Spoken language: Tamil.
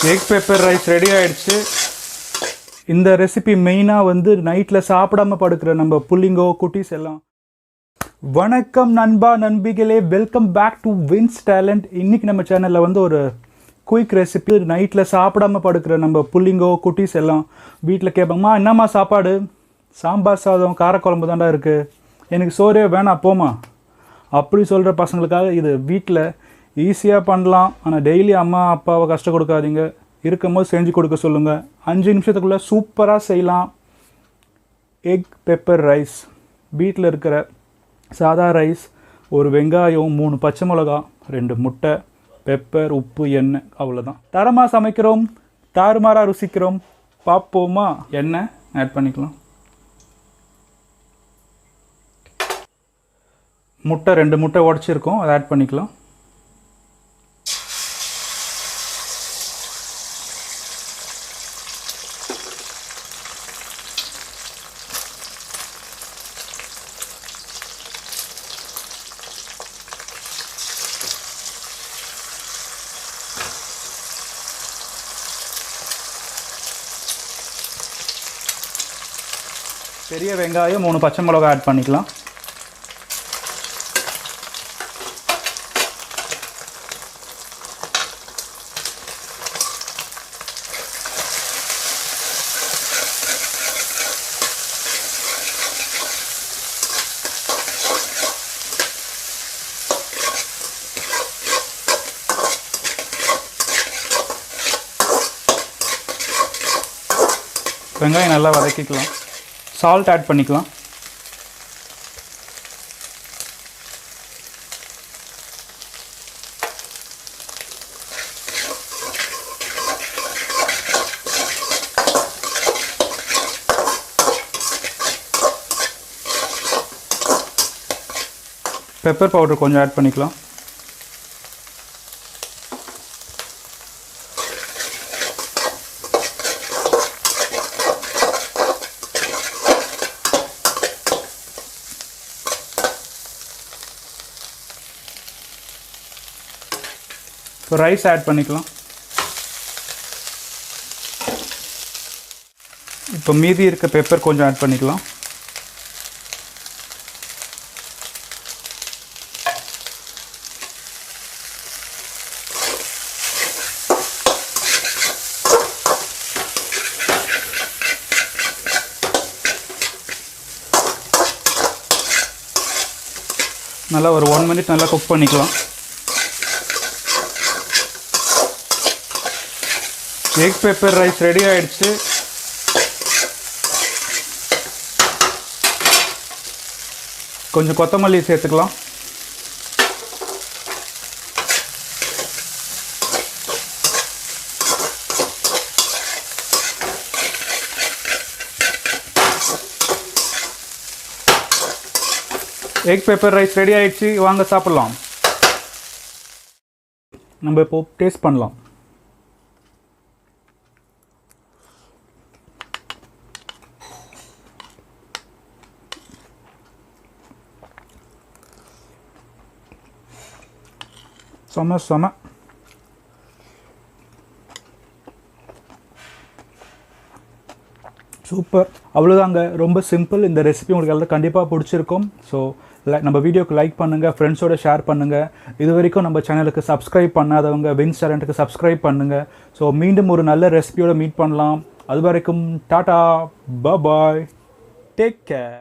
எக் பெப்பர் ரைஸ் ரெடி ஆகிடுச்சு. இந்த ரெசிபி மெயினாக வந்து நைட்டில் சாப்பிடாம படுக்கிற நம்ம புள்ளிங்கோ குட்டீஸ் எல்லாம். வணக்கம் நண்பா நண்பிகளே, வெல்கம் பேக் டு VinsTalent. இன்றைக்கி நம்ம சேனலில் வந்து ஒரு குயிக் ரெசிபி. நைட்டில் சாப்பிடாம படுக்கிற நம்ம புள்ளிங்கோ குட்டீஸ் எல்லாம் வீட்டில் கேட்பாங்கம்மா, என்னம்மா சாப்பாடு? சாம்பார் சாதம் காரக்குழம்பு தாண்டா இருக்குது, எனக்கு சோறே வேணாம் போமா அப்படி சொல்கிற பசங்களுக்காக இது வீட்டில் ஈஸியாக பண்ணலாம். ஆனால் டெய்லி அம்மா அப்பாவை கஷ்டம் கொடுக்காதீங்க, இருக்கும்போது செஞ்சு கொடுக்க சொல்லுங்கள். 5 நிமிஷத்துக்குள்ளே சூப்பராக செய்யலாம். Egg pepper rice. வீட்டில் இருக்கிற சாதா ரைஸ், ஒரு வெங்காயம், 3 பச்சை மிளகா, 2 முட்டை, பெப்பர், உப்பு, எண்ணெய், அவ்வளோதான். தரமாக சமைக்கிறோம், தாறுமாறாக ருசிக்கிறோம். பார்ப்போமா? எண்ணெய் ஆட் பண்ணிக்கலாம். முட்டை 2 முட்டை உடச்சிருக்கோம், அதை ஆட் பண்ணிக்கலாம். பெரிய வெங்காயம், 3 பச்சை மிளகாய் ஆட் பண்ணிக்கலாம். வெங்காயம் நல்லா வதக்கிக்கலாம். சால்ட் ஆட் பண்ணிக்கலாம். பெப்பர் பவுடர் கொஞ்சம் ஆட் பண்ணிக்கலாம். இப்போ ரைஸ் ஆட் பண்ணிக்கலாம். இப்போ மீதி இருக்க பெப்பர் கொஞ்சம் ஆட் பண்ணிக்கலாம். நல்லா ஒரு 1 மினிட் நல்லா குக் பண்ணிக்கலாம். எக் பெப்பர் ரைஸ் ரெடி ஆகிடுச்சு. கொஞ்சம் கொத்தமல்லி சேர்த்துக்கலாம். எக் பெப்பர் ரைஸ் ரெடி ஆகிடுச்சு, வாங்க சாப்பிட்லாம். நம்ம இப்போ டேஸ்ட் பண்ணலாம். செம சூப்பர். அவ்வளோதாங்க, ரொம்ப சிம்பிள். இந்த ரெசிபி உங்களுக்கு எல்லாம் கண்டிப்பாக பிடிச்சிருக்கும். ஸோ நம்ம வீடியோக்கு லைக் பண்ணுங்கள், ஃப்ரெண்ட்ஸோட ஷேர் பண்ணுங்கள். இது வரைக்கும் நம்ம சேனலுக்கு சப்ஸ்கிரைப் பண்ணாதவங்க VinsTalentக்கு சப்ஸ்கிரைப் பண்ணுங்கள். ஸோ மீண்டும் ஒரு நல்ல ரெசிபியோட மீட் பண்ணலாம். அது வரைக்கும் டாடா, பாய், டேக் கேர்.